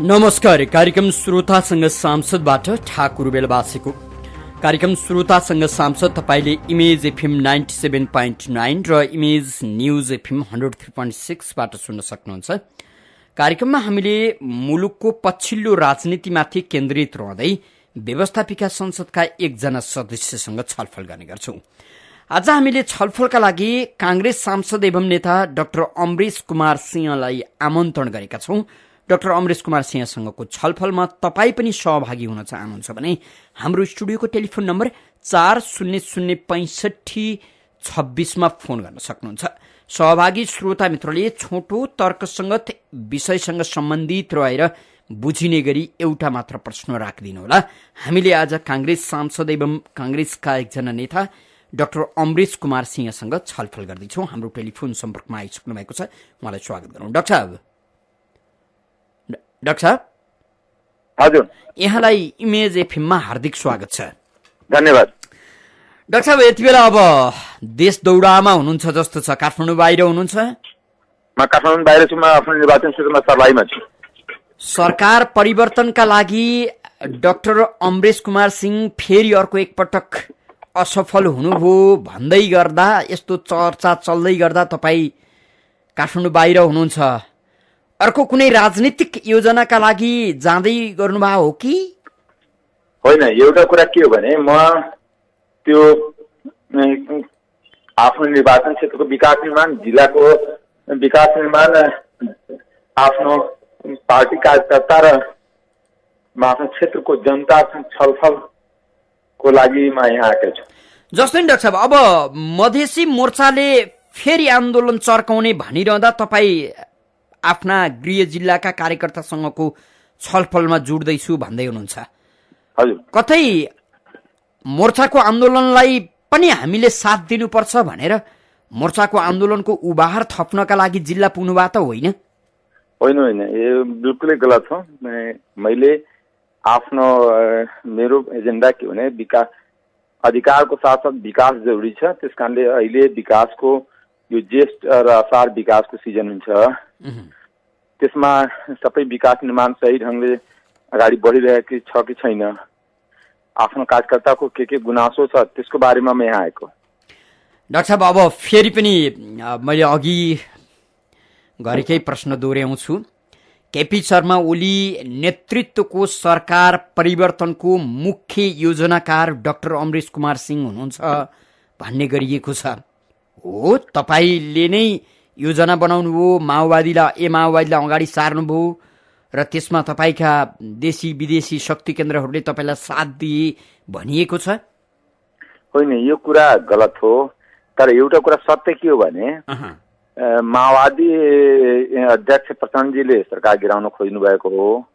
नमस्कार। कार्यक्रम श्रोतासँग सांसदबाट ठाकुर बेलबासीको। कार्यक्रम श्रोतासँग सांसद तपाईले इमेज एफएम 97.9 र इमेज न्यूज एफएम 103.6 बाट सुन्न सक्नुहुन्छ। कार्यक्रममा हामीले मुलुकको पछिल्लो राजनीतिमाथि केन्द्रित रहँदै व्यवस्थापिका संसदका एकजना सदस्यसँग छलफल गर्ने गर्छौं। आज हामीले छलफलका लागि कांग्रेस सांसद एवं नेता डाक्टर अमरेश कुमार सिंहलाई आमन्त्रण गरेका छौं। डाक्टर अमरेश कुमार सिंहसँगको छलफलमा तपाई पनि सहभागी हुन चाहनुहुन्छ भने हाम्रो स्टुडियोको टेलिफोन नम्बर 40065526 मा फोन गर्न सक्नुहुन्छ। सहभागी श्रोता मित्रले छोटो तर्कसंगत विषयसँग सम्बन्धित रहेर बुझिने गरी एउटा मात्र प्रश्न राखिदिनुहोला। हामीले आज कांग्रेस सांसद एवं कांग्रेसका एकजना नेता डाक्टर अमरेश कुमार सिंहसँग छलफल गर्दैछौं। हाम्रो टेलिफोन सम्पर्कमा आइसक्नु भएको छ, उहाँलाई स्वागत गरौँ। डाक्टर साहब। हजुर, यहाँलाई इमेज एफएममा हार्दिक स्वागत छ। धन्यवाद। डाक्टर साहब, यति बेला अब देश दौडामा हुनुहुन्छ जस्तो छ, काठमाडौँ बाहिर हुनुहुन्छ? म काठमाडौँ बाहिर छु, म आफ्नो निर्वाचन क्षेत्रमा सर्लाहीमा छु। सरकार परिवर्तनका लागि डाक्टर अमरेश कुमार सिंह फेरि अर्को एकपटक असफल हुनुभयो भन्दै गर्दा, यस्तो चर्चा चल्दै गर्दा तपाई काठमाडौँ बाहिर हुनुहुन्छ। अर्को कुनै राजनीतिक योजनाका लागि जाँदै गर्नुभयो हो कि होइन? एउटा कुरा के हो भने म त्यो आफ्नो निर्वाचन क्षेत्रको विकास निर्माण, जिल्लाको विकास निर्माण, आफ्नो पार्टी कार्यकर्ता र आफ्नो क्षेत्रको जनतासँग छलफलको लागि म यहाँ आएको छु। जस्तै डाक्टर साहब, अब मधेसी मोर्चाले फेरि आन्दोलन चर्काउने भनिरहँदा तपाई आफ्ना गृह जिल्लाका कार्यकर्तासँगको छलफलमा जुड्दैछु भन्दै हुनुहुन्छ। हजुर, कतै मोर्चाको आन्दोलनलाई पनि हामीले साथ दिनुपर्छ भनेर मोर्चाको आन्दोलनको उबार थप्नका लागि जिल्ला पुग्नुभयो त होइन? होइन होइन, यो बिल्कुलै गलत हो। मैले आफ्नो मेरो एजेन्डा के भने विकास, अधिकारको साथसाथ विकास जरुरी छ। त्यस कारणले अहिले विकासको यो ज्येष्ठ र असार विकासको सिजन हुन्छ, त्यसमा सबै विकास निर्माण सही ढङ्गले अगाडि बढिरहेको छ कि छैन, आफ्नो कार्यकर्ताको के गुनासो छ, त्यसको बारेमा म यहाँ आएको। डाक्टर साहब, अब फेरि पनि मैले अघि गरेकै प्रश्न दोहोऱ्याउँछु। केपी शर्मा ओली नेतृत्वको सरकार परिवर्तनको मुख्य योजनाकार डाक्टर अमरेश कुमार सिंह हुनुहुन्छ भन्ने गरिएको छ। हो, तपाईले नै योजना बनाउनु भयो, माओवादीलाई अगाडि सार्नुभयो र त्यसमा तपाईका देशी विदेशी शक्ति केन्द्रहरूले तपाईलाई साथ दिए भनिएको छ। होइन, यो कुरा गलत हो। तर एउटा कुरा सत्य के हो भने माओवादी अध्यक्ष प्रचण्डजीले सरकार गिराउन खोज्नु भएको हो।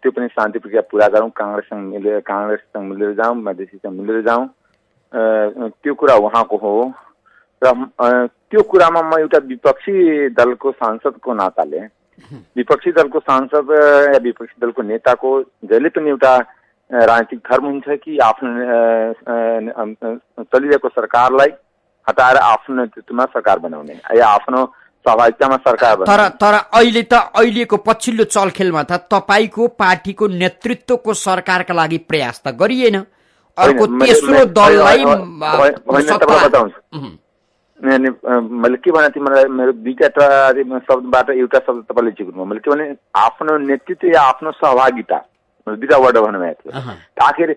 त्यो पनि शान्ति प्रक्रिया पूरा गरौँ, कांग्रेससँग मिलेर जाउँ, मधेसीसँग मिलेर जाउँ, त्यो कुरा उहाँको हो। र त्यो कुरामा म एउटा विपक्षी दलको सांसदको नाताले, विपक्षी दलको सांसद या विपक्षी दलको नेताको जहिले पनि एउटा राजनीतिक धर्म हुन्छ कि आफ्नो चलिरहेको सरकारलाई हटाएर आफ्नो नेतृत्वमा सरकार बनाउने या आफ्नो सहभागितामा सरकार बनाउने। तर अहिलेको पछिल्लो चलखेलमा त तपाईको पार्टीको नेतृत्वको सरकारका लागि प्रयास त गरिएन। अर्को तेस्रो दललाई मैले के भने मलाई मेरो दुईटा शब्दबाट एउटा शब्द तपाईँले जिक्नु, मैले के भने आफ्नो नेतृत्व या आफ्नो सहभागिता, दुईटा वर्ड भन्नुभएको थियो। आखिर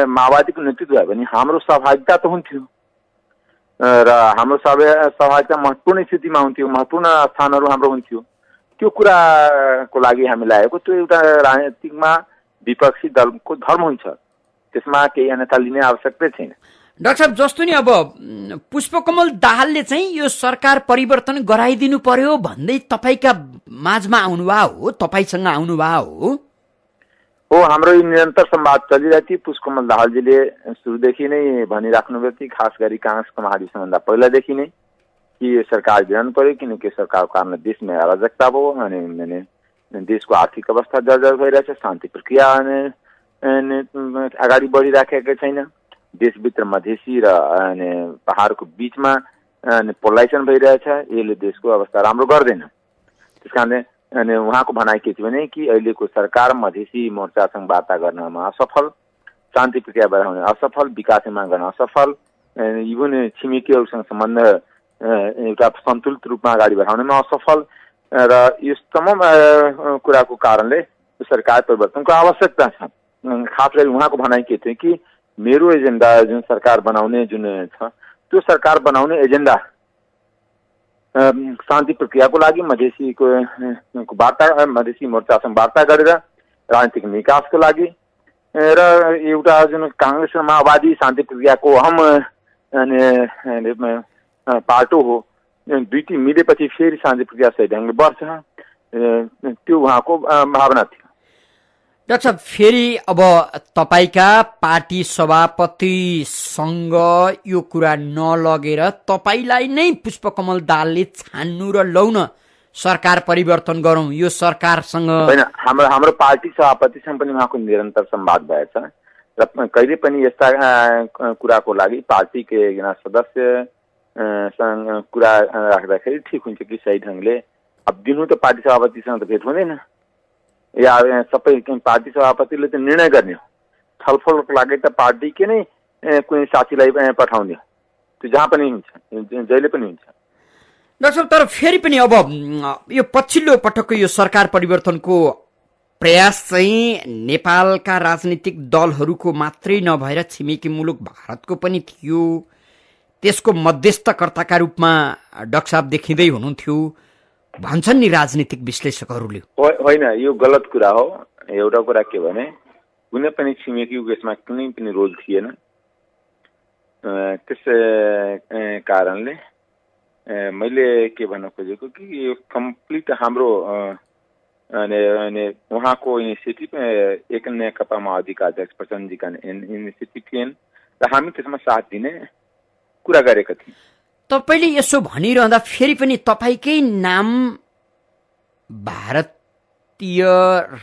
माओवादीको नेतृत्व भयो भने हाम्रो सहभागिता त हुन्थ्यो र हाम्रो सहभागिता महत्त्वपूर्ण स्थितिमा हुन्थ्यो, महत्त्वपूर्ण स्थानहरू हाम्रो हुन्थ्यो। त्यो कुराको लागि हामीले आएको। त्यो एउटा राजनीतिकमा विपक्षी दलको धर्म हुन्छ, त्यसमा केही अन्यथा लिने आवश्यकता छैन। डाक्टर साहब, जस्तो नि अब पुष्पकमल दाहालले चाहिँ यो सरकार परिवर्तन गराइदिनु पर्यो भन्दै तपाईका माझमा आउनुभयो हो, तपाईसँग आउनुभयो हो? हाम्रो निरन्तर संवाद चलिरहेको थियो। पुष्पकमल दाहालजीले सुरुदेखि नै भनिराख्नुभएको थियो, खास गरी कांग्रेसको महाधिवेशनभन्दा पहिलादेखि नै, कि यो सरकार गिराउनु पर्यो, किनकि सरकारको कारण देशमा अराजकता भयो अनि देशको आर्थिक अवस्था जर्जर भइरहेछ, शान्ति प्रक्रिया अगाडि बढिराखेको छैन, देशभित्र मधेसी र पहाडको बीचमा पोलराइजेसन भइरहेछ, यसले देशको अवस्था राम्रो गर्दैन। त्यस कारणले अनि उहाँको भनाइ के थियो भने कि अहिलेको सरकार मधेसी मोर्चासँग वार्ता गर्नमा असफल, शान्ति प्रक्रिया बढाउने असफल, विकास निर्माण गर्न असफल, इभन छिमेकीहरूसँग सम्बन्ध एउटा सन्तुलित रूपमा अगाडि बढाउनेमा असफल र यस तमाम कुराको कारणले सरकार परिवर्तनको आवश्यकता छ। खास गरी उहाँको भनाइ के थियो कि मेरो एजेन्डा जुन सरकार बनाउने जुन छ त्यो सरकार बनाउने एजेन्डा शान्ति प्रक्रियाको लागि मधेसीको वार्ता, मधेसी मोर्चासँग वार्ता गरेर राजनीतिक विकासको लागि र एउटा जुन काङ्ग्रेस र माओवादी शान्ति प्रक्रियाको अहम पाटो हो, दुईटी मिलेपछि फेरि शान्ति प्रक्रिया सही ढङ्गले बढ्छ, त्यो उहाँको भावना थियो। डाक्टर साहब, फेरि अब तपाईका पार्टी सभापतिसँग यो कुरा नलगेर तपाईलाई नै पुष्पकमल दाहालले छान्नु र लौन सरकार परिवर्तन गरौं, यो सरकारसँग होइन, हाम्रो पार्टी सभापतिसँग पनि उहाँको निरन्तर संवाद भएछ र कहिले पनि यस्ता कुराको लागि पार्टीको एकजना सदस्यसँग कुरा राख्दाखेरि ठिक हुन्छ कि सही ढङ्गले अब दिनु त पार्टी सभापतिसँग त भेट हुँदैन, या सबै पार्टी सभापतिले त निर्णय गर्ने हो, छलफलको लागि त पार्टीकै नै कुनै साथीलाई पठाउने हो, त्यो जहाँ पनि हुन्छ, जहिले पनि हुन्छ। डाक्टर साहब, तर फेरि पनि अब यो पछिल्लो पटकको यो सरकार परिवर्तनको प्रयास चाहिँ नेपालका राजनीतिक दलहरूको मात्रै नभएर छिमेकी मुलुक भारतको पनि थियो, त्यसको मध्यस्थकर्ताका रूपमा डाक्टर साहब देखिँदै हुनुहुन्थ्यो भन्छन् नि राजनीतिक विश्लेषकहरूले। होइन, यो गलत कुरा हो। एउटा कुरा के भने कुनै पनि छिमेकीको यसमा कुनै पनि रोल थिएन, त्यस कारणले मैले के भन्न खोजेको कि यो कम्प्लिट हाम्रो उहाँको इनिसिएटिभ एक नेकपा माओवादीका अध्यक्ष प्रचण्डजीका इनिसिएटिभ थिएन र हामी त्यसमा साथ दिने कुरा गरेका थियौँ। तपाईले यसो भनिरहँदा फेरि पनि तपाईकै नाम भारतीय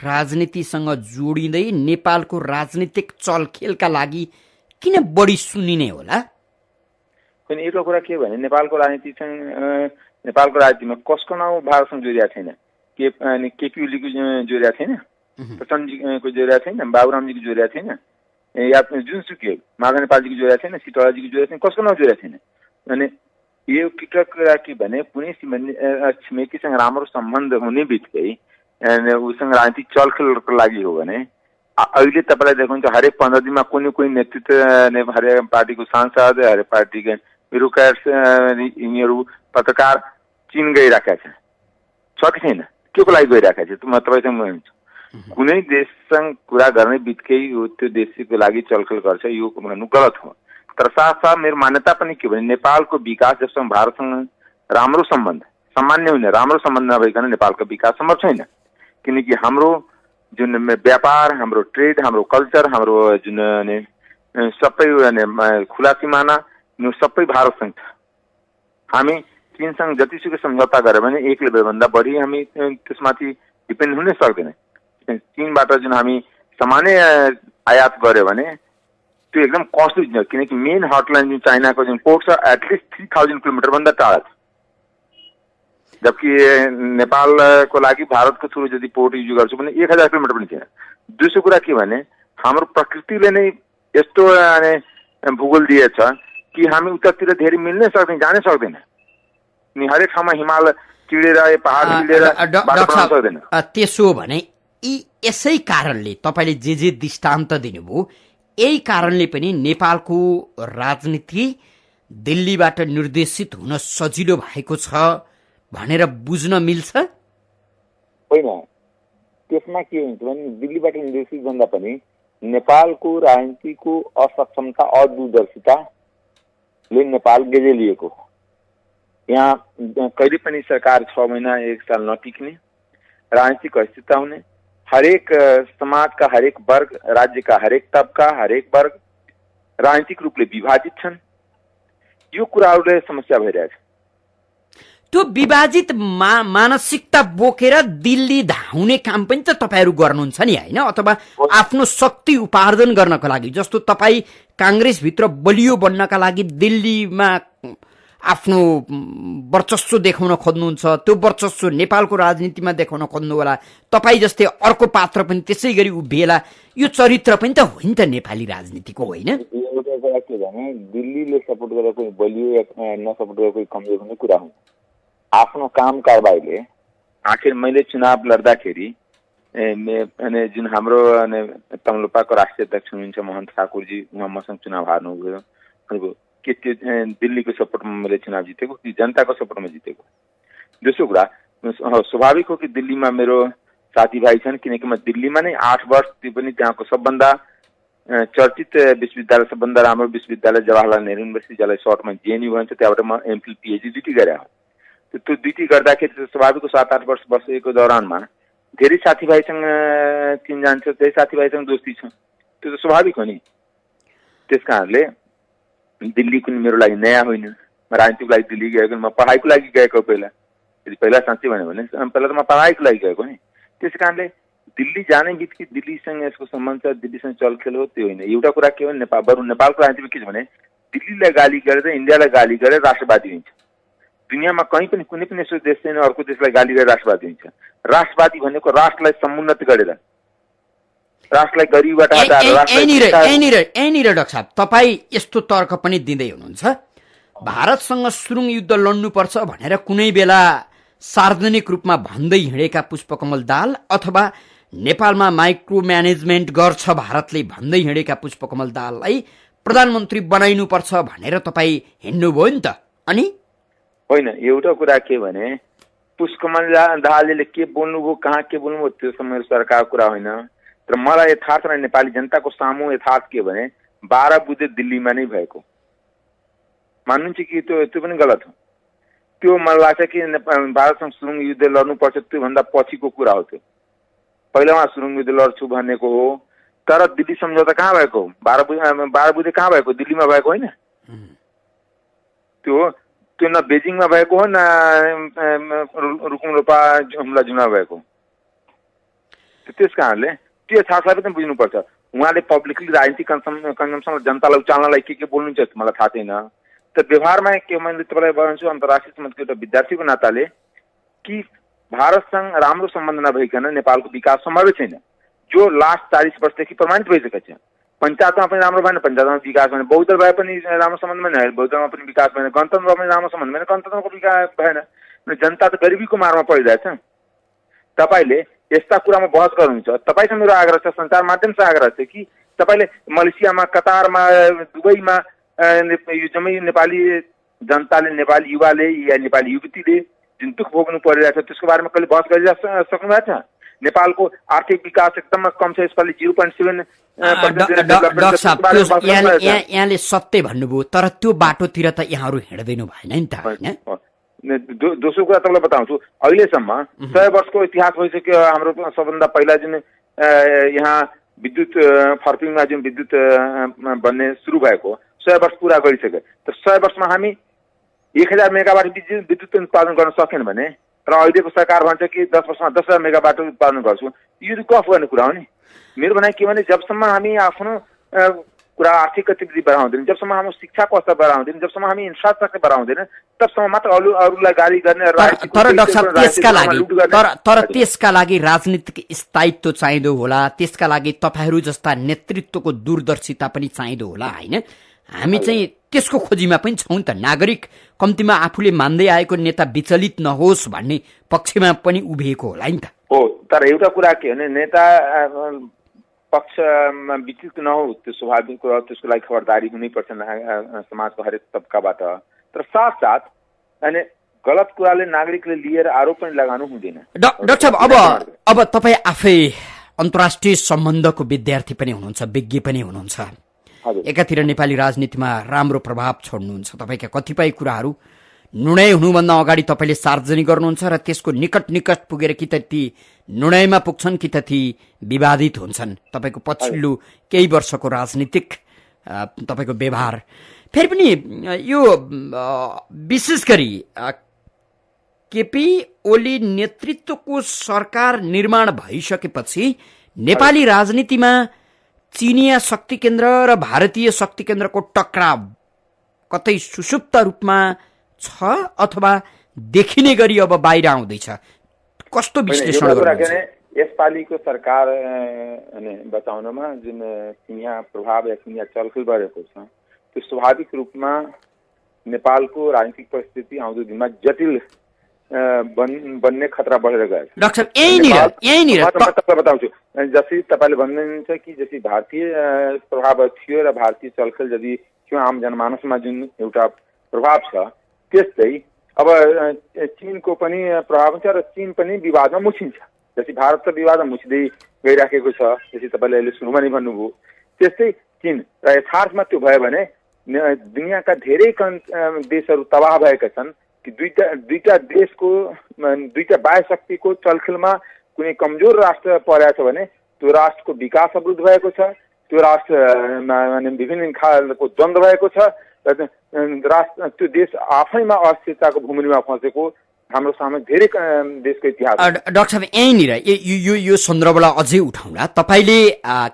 राजनीतिसँग जोडिँदै नेपालको राजनीतिक चलखेलका लागि किन बढी सुनिने होला? होइन, एउटा कुरा के भने नेपालको राजनीतिमा कसको नाम भारतसँग जोडिएको छैन, केपी ओलीको जोडिएको छैन, प्रचण्डजीको जोडिएको छैन, बाबुरामजीको जोडिएको छैन, या जुनसुकै माधव नेपालजीको जोडिएको छैन, सीताराजीको जोडिएको छैन, कसको नाम जोडिएको छैन। अनि यो कुरा के भने कुनै छिमेकीसँग राम्रो सम्बन्ध हुने बित्तिकै उसँग राजनीतिक चलखेलको लागि हो भने अहिले तपाईँलाई देख्नुहुन्छ हरेक 15 दिनमा कोही नेतृत्व हरेक पार्टीको सांसद, हरेक पार्टीका ब्युरोक्रेट्स, यिनीहरू पत्रकार चीन गइरहेका छ कि छैन, के को लागि गइरहेका छ म तपाईँसँग भन्छु। कुनै देशसँग कुरा गर्ने बित्तिकै त्यो देशको लागि चलखेल गर्छ, यो भन्नु गलत हो। तर साथसाथ मेरो मान्यता पनि के भने नेपालको विकास जबसम्म भारतसँग राम्रो सम्बन्ध, सामान्य हुने राम्रो सम्बन्ध नभइकन नेपालको विकास सम्भव छैन, किनकि हाम्रो जुन व्यापार, हाम्रो ट्रेड, हाम्रो कल्चर, हाम्रो जुन सबै खुला सिमाना सबै भारतसँग छ। हामी चीनसँग जतिसुकै सम्झौता गऱ्यो भने एक लेभलभन्दा बढी हामी त्यसमाथि डिपेन्ड हुनै सक्दैन। चीनबाट जुन हामी सामान्य आयात गर्यो भने त्यो एकदम कस्टली हुन्छ, किनकि मेन हटलाइन जुन चाइनाको जुन पोर्ट छ एटलिस्ट 3000 किलोमिटरभन्दा टाढा छ, जबकि नेपालको लागि भारतको थ्रु यदि पोर्ट युज गर्छु भने 1000 किलोमिटर पनि छैन। दोस्रो कुरा के भने हाम्रो प्रकृतिले नै यस्तो भूगोल दिएछ कि हामी उतातिर धेरै मिल्नै सक्दैन, जानै सक्दैन, अनि हरेक ठाउँमा हिमाल चिडेर पहाड चिडेर बाटो बनाउन सक्दैन। त्यसो भने यसै कारणले तपाईँले जे दृष्टान्त दिनुभयो, यही कारणले पनि नेपालको राजनीति दिल्लीबाट निर्देशित हुन सजिलो भएको छ भनेर बुझ्न मिल्छ? होइन, त्यसमा के हुन्छ भने दिल्लीबाट निर्देशित भन्दा पनि नेपालको राजनीतिको असक्षमता, अदूरदर्शिताले नेपाल गेजेलिएको हो। यहाँ कहिले पनि सरकार 6 महिना 1 साल नटिक्ने, राजनीतिक अस्थिरता हुने, हरेक समाजका हरेक वर्ग, राज्यका हरेक तबका हरेक वर्ग राजनीतिक रूपले विभाजित छन्, यो कुराहरूले समस्या भइरहेछ। त्यो विभाजित मानसिकता बोकेर दिल्ली धाउने काम पनि त तपाईहरु गर्नुहुन्छ नि, हैन? अथवा आफ्नो शक्ति उपार्जन गर्नको लागि, जस्तो तपाई कांग्रेस भित्र बलियो बन्नका लागि दिल्लीमा आफ्नो वर्चस्व देखाउन खोज्नुहुन्छ, त्यो वर्चस्व नेपालको राजनीतिमा देखाउन खोज्नु होला। तपाईँ जस्तै अर्को पात्र पनि त्यसै गरी उभिएला, यो चरित्र पनि त होइन त नेपाली राजनीतिको, होइन? एउटा कुरा के भने दिल्लीले सपोर्ट गरेर कोही बलियो या नसपोर्ट गरेर कोही कमजोर हुने कुरा हो। आफ्नो काम कारबाहीले आखिर मैले चुनाव लड्दाखेरि जुन हाम्रो तमलुपाको राष्ट्रिय अध्यक्ष हुनुहुन्छ महन्त ठाकुरजी, उहाँ मसँग चुनाव हार्नुभयो। के त्यो दिल्लीको सपोर्टमा मैले चुनाव जितेको कि जनताको सपोर्टमा जितेको? दोस्रो कुरा स्वाभाविक हो कि दिल्लीमा मेरो साथीभाइ छन्, किनकि म दिल्लीमा नै 8 वर्ष, त्यो पनि त्यहाँको सबभन्दा चर्चित विश्वविद्यालय, सबभन्दा राम्रो विश्वविद्यालय जवाहरलाल नेहरू युनिभर्सिटी, जसलाई सर्टमा जेएनयू भन्छ, त्यहाँबाट म एमफिल पिएचडी ड्युटी गरेँ। त्यो ड्युटी गर्दाखेरि स्वाभाविक 7-8 वर्ष बसेको दौरानमा धेरै साथीभाइसँग चिन जान्छ, धेरै साथीभाइसँग दोस्ती छ, त्यो त स्वाभाविक हो नि। त्यस कारणले दिल्ली कुनै मेरो लागि नयाँ होइन। म राजनीतिको लागि दिल्ली गएको, म पढाइको लागि गएको। पहिला साँच्चै भन्यो भने पहिला त म पढाइको लागि गएको नि। त्यस कारणले दिल्ली जाने बित्तिकै दिल्लीसँग यसको सम्बन्ध छ, दिल्लीसँग चलखेल हो, त्यो होइन। एउटा कुरा के हो, नेपालको राजनीतिमा के छ भने दिल्लीलाई गाली गरेर इन्डियालाई गाली गरेर राष्ट्रवादी हुन्छ। दुनियाँमा कहीँ पनि कुनै पनि यस्तो देश छैन अर्को देशलाई गाली गरेर राष्ट्रवादी हुन्छ। राष्ट्रवादी भनेको राष्ट्रलाई समुन्नत गरेर, राष्ट्रलाई गरिबबाट यहीँनिर डाक्टर साहब तपाईँ यस्तो तर्क पनि दिँदै हुनुहुन्छ, भारतसँग सुरुङ युद्ध लड्नुपर्छ भनेर कुनै बेला सार्वजनिक रूपमा भन्दै हिँडेका पुष्पकमल दाहाल अथवा नेपालमा माइक्रो म्यानेजमेन्ट गर्छ भारतले भन्दै हिँडेका पुष्पकमल दाहाललाई प्रधानमन्त्री बनाइनुपर्छ भनेर तपाईँ हिँड्नुभयो नि त? अनि होइन, एउटा कुरा के भने पुष्पकमल दाहालले के बोल्नुभयो, कहाँ के बोल्नुभयो, त्यो समय सरकारको कुरा होइन। तर मलाई यथार्थ र नेपाली जनताको सामु यथार्थ के भने 12 बुधे दिल्लीमा नै भएको मान्नुहुन्छ कि त्यो पनि गलत हो? त्यो मलाई लाग्छ कि भारतसँग सुरुङ युद्ध लड्नुपर्छ त्योभन्दा पछिको कुरा हो। त्यो पहिला उहाँ सुरुङ युद्ध लड्छु भनेको हो, तर दिल्ली सम्झौता कहाँ भएको? 12 बुधे कहाँ भएको? दिल्लीमा भएको होइन। त्यो न बेजिङमा भएको हो, न रुकुम रोपा हुम्ला जुमा भएको। त्यस कारणले त्यो यथार्थलाई पनि बुझ्नुपर्छ। उहाँले पब्लिकली राजनीतिक कन्जम्सनलाई जनतालाई उचाल्नलाई के बोल्नुहुन्छ मलाई थाहा छैन। तर व्यवहारमा के मैले तपाईँलाई भन्छु अन्तर्राष्ट्रिय सम्बन्धको एउटा विद्यार्थीको नाताले कि भारतसँग राम्रो सम्बन्ध नभइकन नेपालको विकास सम्भवै छैन, जो लास्ट 40 वर्षदेखि प्रमाणित भइसकेको छ। पञ्चायतमा पनि राम्रो भएन, पञ्चायतमा विकास भएन, बहुदल भए पनि राम्रो सम्बन्ध भएन, बहुदलमा पनि विकास भएन, गणतन्त्रमा पनि राम्रो सम्बन्ध भएन, गणतन्त्रको विकास भएन। जनता त गरिबीको मारमा परिरहेछ। तपाईँले यस्ता कुरामा बहस गर्नुहुन्छ, तपाईँसँग मेरो आग्रह छ, सञ्चार माध्यमसँग आग्रह छ कि तपाईँले मलेसियामा, कतारमा, दुबईमा यो जम्मै नेपाली जनताले, नेपाली युवाले या नेपाली युवतीले जुन दुःख भोग्नु परिरहेछ त्यसको बारेमा कहिले बहस गरिरहेको सक्नु भएको छ? नेपालको आर्थिक विकास एकदम कम छ, यसपालि 0.7%। यहाँले सत्य भन्नुभयो, तर त्यो बाटोतिर त यहाँहरू हिँड्दैनु भएन नि त? दोस्रो कुरा तपाईँलाई बताउँछु, अहिलेसम्म 100 वर्षको इतिहास भइसक्यो। हाम्रो सबभन्दा पहिला जुन यहाँ विद्युत फर्पिङमा जुन विद्युत बन्ने सुरु भएको 100 वर्ष पुरा गरिसक्यो। तर 100 वर्षमा हामी 1000 मेगावाट विद्युत उत्पादन गर्न सकेन भने, र अहिलेको सरकार भन्छ कि 10 वर्षमा 10,000 मेगावाट उत्पादन गर्छु, यो गफ गर्ने कुरा हो नि। मेरो भनाइ के भने जबसम्म हामी आफ्नो कुरा आर्थिक गतिविधि बढाउँदैन, जबसम्म हाम्रो शिक्षाको स्तर बढाउँदैन, जबसम्म हामी इन्फ्रास्ट्रक्चर बढाउँदैन, तबसम्म मात्र अरूलाई गाली गर्ने। तर त्यसका लागि राजनीतिक स्थायित्व चाहिँदो होला, त्यसका लागि तपाईहरू जस्ता नेतृत्वको दूरदर्शिता पनि चाहिँदो होला, होइन? हामी चाहिँ त्यसको खोजीमा पनि छौँ नि त। नागरिक कम्तीमा आफूले मान्दै आएको नेता विचलित नहोस् भन्ने पक्षमा पनि उभिएको होला नि त। हो, तर एउटा कुरा के भने नेता पक्षमा विचलित नहो, त्यो स्वाभाविक कुरा, त्यसको लागि खबरदारी हुनैपर्छ समाजको हरेक तबकाबाट। तर साथसाथ अनि गलत कुराले नागरिकले लिएर आरोप पनि लगाउनु हुँदैन। डाक्टर साहब, अब तपाईँ आफै अन्तर्राष्ट्रिय सम्बन्धको विद्यार्थी पनि हुनुहुन्छ, विज्ञ पनि हुनुहुन्छ, एकातिर नेपाली राजनीतिमा राम्रो प्रभाव छोड्नुहुन्छ। तपाईँका कतिपय कुराहरू निर्णय हुनुभन्दा अगाडि तपाईँले सार्वजनिक गर्नुहुन्छ र त्यसको निकट पुगेर कि त ती निर्णयमा पुग्छन् कि त ती विवादित हुन्छन्। तपाईँको पछिल्लो केही वर्षको राजनीतिक तपाईँको व्यवहार फेरि पनि यो विशेष गरी केपी ओली नेतृत्वको सरकार निर्माण भइसकेपछि नेपाली राजनीतिमा चीनिया शक्ति केन्द्र र भारतीय शक्ति केन्द्रको टक्राव कतै सुषुप्त रूपमा छ अथवा देखिने गरी अब बाहिर आउँदैछ? कस्तो विश्लेषण गर्नुहुन्छ? यसपालिको सरकार बचाउनमा जुन चिनिया प्रभाव या चिनिया चलखेल गरेको छ त्यो स्वाभाविक रूपमा नेपालको राजनीतिक परिस्थिति आउँदो दिनमा जटिल बन्ने खतरा बढेर गयो। डाक्टर साहब यहीँनिर बताउँछु, जसरी तपाईँले भन्नुहुन्छ कि जसरी भारतीय प्रभाव थियो र भारतीय चलखेल यदि थियो आम जनमानसमा जुन एउटा प्रभाव छ, त्यस्तै अब चीनको पनि प्रभाव छ र चीन पनि विवादमा मुछिन्छ। जसरी भारत त विवादमा मुछिँदै गइराखेको छ, जसरी तपाईँले अहिले सुरुमा नै भन्नुभयो, त्यस्तै चीन र यथार्थमा त्यो भयो भने दुनियाँका धेरै देशहरू तबाह भएका छन् कि दुईटा देशको दुईटा बाह्य शक्तिको चलखेलमा कुनै कमजोर राष्ट्र परेको छ भने त्यो राष्ट्रको विकास अवरुद्ध भएको छ, त्यो राष्ट्र विभिन्न खालको द्वन्द्व भएको छ र त्यो देश आफैमा अस्थिरताको भूमिमा फँसेको हाम्रो सामने धेरै देशको इतिहास। डाक्टर साहब यहीँनिर यो सन्दर्भलाई अझै उठाउँला, तपाईँले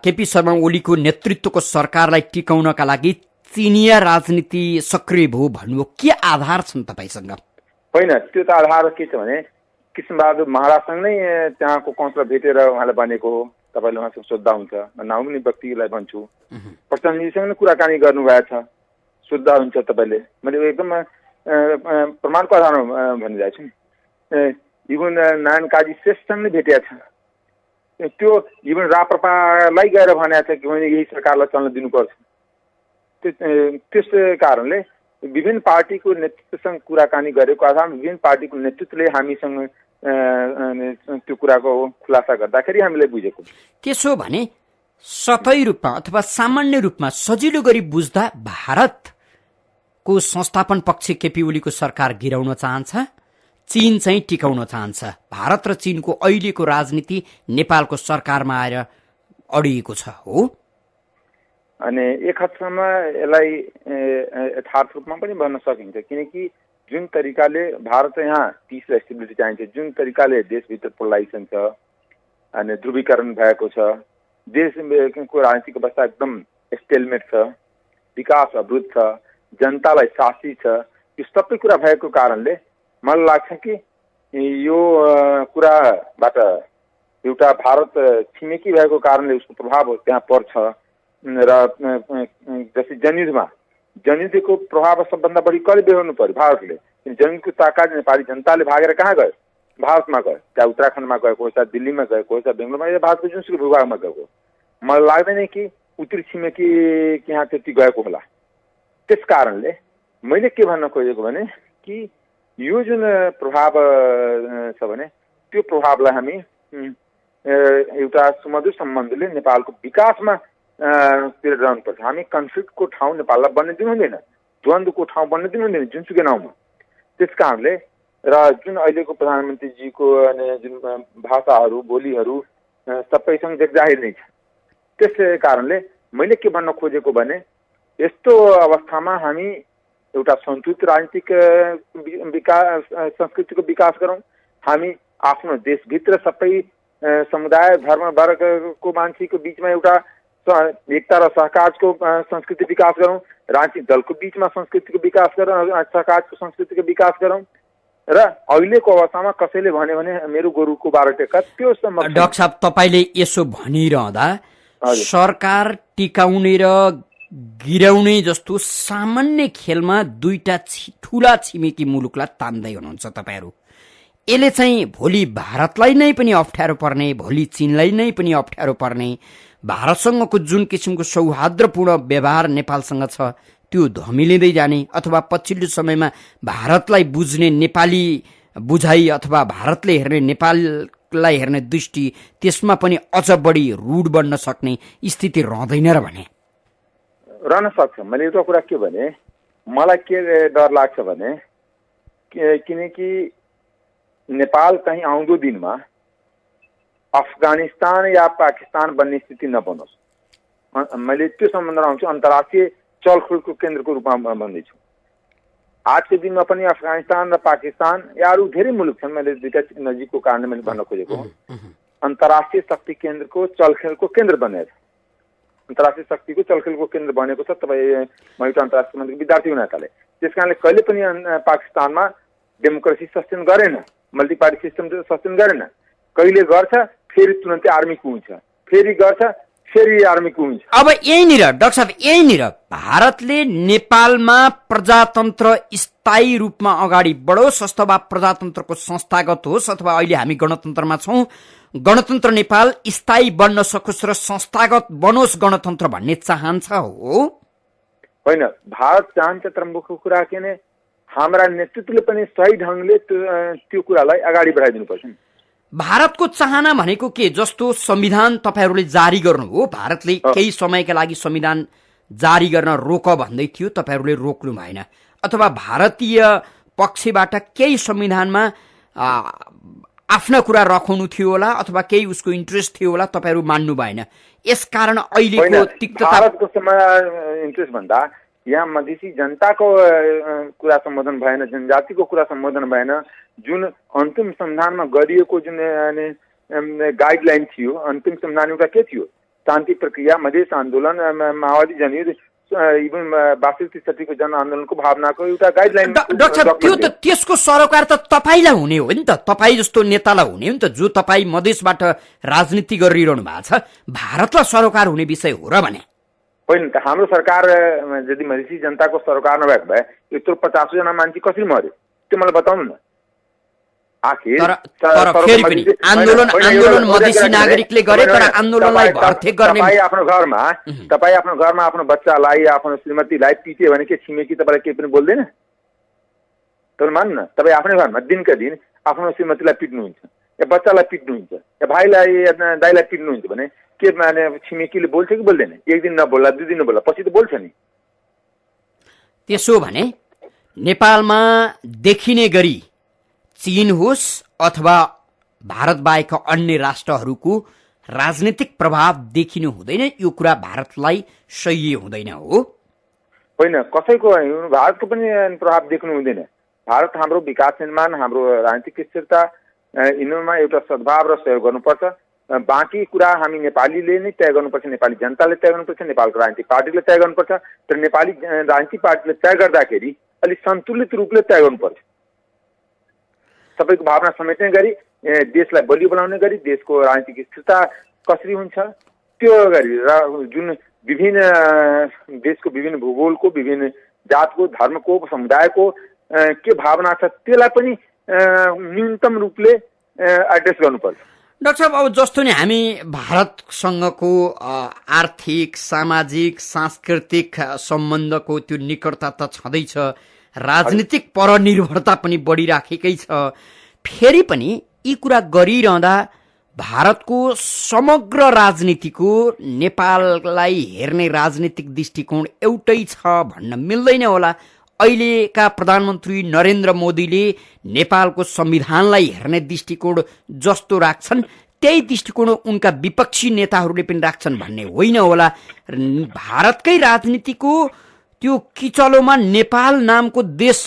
केपी शर्मा ओलीको नेतृत्वको सरकारलाई टिकाउनका लागि चिनिया राजनीति सक्रिय भयो भन्नुभयो, के आधार छन् तपाईँसँग? होइन, त्यो त आधार के छ भने कृष्णबहादुर महाराजसँग नै त्यहाँको काउन्सिलर भेटेर उहाँलाई बनेको हो। तपाईँले उहाँसँग सोद्धा हुन्छ, नाउँ पनि व्यक्तिलाई भन्छु, प्रचण्डजीसँग नै कुराकानी गर्नुभएको छ, सोद्धा हुन्छ तपाईँले। मैले एकदम प्रमाणको आधारमा भनिरहेको छु। इभन नारायण काजी श्रेष्ठसँग नै भेटेको छ, त्यो इभन राप्रपालाई गएर भनेको छ कि मैले यही सरकारलाई चल्न दिनुपर्छ। त्यस कारणले विभिन्न पार्टीको नेतृत्वसँग कुराकानी गरेको आधारमा विभिन्न पार्टीको नेतृत्वले हामीसँग त्यो कुराको खुलासा गर्दाखेरि हामीले बुझेको। त्यसो भने सतही रूपमा अथवा सामान्य रूपमा सजिलो गरी बुझ्दा भारतको संस्थापन पक्ष केपी ओलीको सरकार गिराउन चाहन्छ, चीन चाहिँ टिकाउन चाहन्छ। भारत र चीनको अहिलेको राजनीति नेपालको सरकारमा आएर अडिएको छ हो। अनि एक हदसम्म यसलाई यथार्थ रूपमा पनि भन्न सकिन्छ, किनकि जुन तरिकाले भारत यहाँ पिस र स्टेबिलिटी चाहिन्छ, जुन तरिकाले देशभित्र पोलराइजेसन छ अनि ध्रुवीकरण भएको छ, देशको राजनीतिक अवस्था एकदम स्टेलमेट छ, विकास अवरुद्ध छ, जनतालाई शासी छ, यो सबै कुरा भएको कारणले मलाई लाग्छ कि यो कुराबाट एउटा भारत छिमेकी भएको कारणले उसको प्रभाव त्यहाँ पर्छ र जस्तै जनयुद्धको प्रभाव सबभन्दा बढी कसले बेहोर्नु पर्यो? भारतले। जनयुद्धको ताकात नेपाली जनताले भागेर कहाँ गयो? भारतमा गयो, चाहे उत्तराखण्डमा गएको, चाहे दिल्लीमा गएको, चाहे बेङ्गलोरमा, या भारतको जुनसुकै भूभागमा गएको। मलाई लाग्दैन कि उत्तरी छिमेकी यहाँ त्यति गएको होला। त्यस कारणले मैले के भन्न खोजेको भने कि यो जुन प्रभाव छ भने त्यो प्रभावलाई हामी एउटा सुमधुर सम्बन्धले नेपालको विकासमा रहनुपर्छ। हामी कन्फ्लिक्टको ठाउँ नेपाललाई बन्न दिनु हुँदैन, द्वन्द्वको ठाउँ बन्न दिनु हुँदैन जुनसुकै नाउँमा। त्यस कारणले र जुन अहिलेको प्रधानमन्त्रीजीको जुन भाषाहरू बोलीहरू सबैसँग जगजाहिर नै छ, त्यस कारणले मैले के भन्न खोजेको भने यस्तो अवस्थामा हामी एउटा सन्तुलित राजनीतिक विकास संस्कृतिको विकास गरौँ, हामी आफ्नो देशभित्र सबै समुदाय धर्म वर्गको मान्छेको बिचमा एउटा एकता र सहकाजको संस्कृति विकास गरौँ, राजनीतिक दलको बिचमा संस्कृतिको विकास गरौँ, सहकाजको संस्कृतिको विकास गरौँ र अहिलेको अवस्थामा कसैले भन्यो भने मेरो गोरुको 12 टेका त्यो सम्म। डाक्टर साहब तपाईँले यसो भनिरहँदा सरकार टिकाउने र गिराउने जस्तो सामान्य खेलमा दुईटा ठूला छिमेकी मुलुकलाई तान्दै हुनुहुन्छ तपाईँहरू। यसले चाहिँ भोलि भारतलाई नै पनि अप्ठ्यारो पर्ने, भोलि चीनलाई नै पनि अप्ठ्यारो पर्ने, भारतसँगको जुन किसिमको सौहार्दपूर्ण व्यवहार नेपालसँग छ त्यो धमिलिँदै जाने, अथवा पछिल्लो समयमा भारतलाई बुझ्ने नेपाली बुझाइ अथवा भारतले हेर्ने नेपाललाई हेर्ने दृष्टि त्यसमा पनि अझ बढी रूढ बन्न सक्ने स्थिति रहँदैन र भने? रहन सक्छ। मैले एउटा कुरा के भने मलाई के डर लाग्छ भने किनकि नेपाल कहीँ आउँदो दिनमा अफगानिस्तान या पाकिस्तान बन्ने स्थिति नबनोस्। मैले त्यो सम्बन्धमा आउँछु, अन्तर्राष्ट्रिय चलखेलको केन्द्रको रूपमा भन्दैछु। आजको दिनमा पनि अफगानिस्तान र पाकिस्तान या अरू धेरै मुलुक छन्, मैले दुईटा नजिकको कारणले मैले भन्न खोजेको अन्तर्राष्ट्रिय शक्ति केन्द्रको चलखेलको केन्द्र बनेको छ। अन्तर्राष्ट्रिय शक्तिको चलखेलको केन्द्र बनेको छ। तपाईँ म एउटा अन्तर्राष्ट्रिय मन्त्री विद्यार्थी हुनाले त्यसकारणले कहिले पनि पाकिस्तानमा डेमोक्रेसी सस्टेन गरेन, मल्टी पार्टी सिस्टम सस्टेन गरेन। कहिले गर्छ फेरि तुरन्तै आर्मी कुन्छ, फेरि गर्छ फेरि आर्मी कुन्छ। अब यहीँनिर डाक्टर साहब, यहीँनिर भारतले नेपालमा प्रजातन्त्र स्थायी रूपमा अगाडि बढोस् अथवा प्रजातन्त्रको संस्थागत होस् अथवा अहिले हामी गणतन्त्रमा छौँ, गणतन्त्र नेपाल स्थायी बन्न सकोस् र संस्थागत बनोस् गणतन्त्र भन्ने चाहन्छ हो? होइन, भारत चाहन्छ तर मुख्य कुरा के भने हाम्रा नेतृत्वले पनि सही ढङ्गले त्यो कुरालाई अगाडि बढाइदिनुपर्छ। भारतको चाहना भनेको के? जस्तो संविधान तपाईँहरूले जारी गर्नु हो, भारतले केही समयका लागि संविधान जारी गर्न रोक भन्दै थियो, तपाईँहरूले रोक्नु भएन, अथवा भारतीय पक्षबाट केही संविधानमा आफ्ना कुरा राख्नु थियो होला अथवा केही उसको इन्ट्रेस्ट थियो होला, तपाईँहरू मान्नु भएन। यसकारण अहिलेको तिक्तता भारतको इन्ट्रेस्ट भन्दा यहाँ मधेसी जनताको कुरा सम्बोधन भएन, जनजातिको कुरा सम्बोधन भएन। जुन अन्तिम संविधानमा गरिएको जुन गाइडलाइन थियो, अन्तिम संविधान एउटा के थियो? शान्ति प्रक्रिया, मधेस आन्दोलन, माओवादी जनयुद्ध, इभन 62-63 को जन आन्दोलनको भावनाको एउटा गाइडलाइन। डाक्टर साहब, त्यो त त्यसको सरोकार त तपाईँलाई हुने हो नि त, तपाईँ जस्तो नेतालाई हुने हो नि त, जो तपाईँ मधेसबाट राजनीति गरिरहनु भएको छ। भारतलाई सरोकार हुने विषय हो र भने होइन त। हाम्रो सरकार यदि मधेसी जनताको सरकार नभएको भए यत्रो 50 जना मान्छे कसरी मर्यो त्यो मलाई बताउनु न। आखिर फेरि पनि आन्दोलन मधेसी नागरिकले गरे, तर आन्दोलनलाई भर्थे गर्ने। तपाईँ आफ्नो घरमा आफ्नो बच्चालाई, आफ्नो श्रीमतीलाई पिट्यो भने के छिमेकी तपाईँलाई केही पनि बोल्दैन? तपाईँ मान्नु न, तपाईँ आफ्नै घरमा दिनका दिन आफ्नो श्रीमतीलाई पिट्नुहुन्छ या बच्चालाई पिट्नुहुन्छ या भाइलाई या दाइलाई पिट्नुहुन्छ भने के माने छिमेकीले बोल्छ कि बोल्दैन? एक दिन नबोल्ला, 2 दिन नबोल्ला, पछि त बोल्छ नि। त्यसो भने नेपालमा देखिने गरी चीन होस् अथवा भारत बाहेक अन्य राष्ट्रहरूको राजनीतिक प्रभाव देखिनु हुँदैन, यो कुरा भारतलाई सही हुँदैन हो? होइन, कसैको भारतको पनि प्रभाव देख्नु हुँदैन। भारत हाम्रो विकास निर्माण, हाम्रो राजनीतिक स्थिरता, यिनीहरूमा एउटा सद्भाव र सहयोग गर्नुपर्छ। बाँकी कुरा हामी नेपालीले नै तय गर्नुपर्छ, नेपाली जनताले तय गर्नुपर्छ, नेपालको राजनीतिक पार्टीले तय गर्नुपर्छ। तर नेपाली राजनीतिक पार्टीले तय गर्दाखेरि अलिक सन्तुलित रूपले तय गर्नुपर्छ। सबैको भावना समेट्ने गरी, देशलाई बलियो बनाउने गरी, देशको राजनीतिक स्थिरता कसरी हुन्छ त्यो गरी, र जुन विभिन्न देशको विभिन्न भूगोलको, विभिन्न जातको, धर्मको, समुदायको के भावना छ त्यसलाई पनि न्यूनतम रूपले एड्रेस गर्नुपर्छ। डाक्टर साहब, अब जस्तो नि हामी भारतसँगको आर्थिक, सामाजिक, सांस्कृतिक सम्बन्धको त्यो निकटता त छँदैछ, राजनीतिक परनिर्भरता पनि बढिराखेकै छ। फेरि पनि यी कुरा गरिरहँदा भारतको समग्र राजनीतिको नेपाललाई हेर्ने राजनीतिक दृष्टिकोण एउटै छ भन्न मिल्दैन होला। अहिलेका प्रधानमन्त्री नरेन्द्र मोदीले नेपालको संविधानलाई हेर्ने दृष्टिकोण जस्तो राख्छन् त्यही दृष्टिकोण उनका विपक्षी नेताहरूले पनि राख्छन् भन्ने होइन होला। भारतकै राजनीतिको त्यो किचलोमा नेपाल नामको देश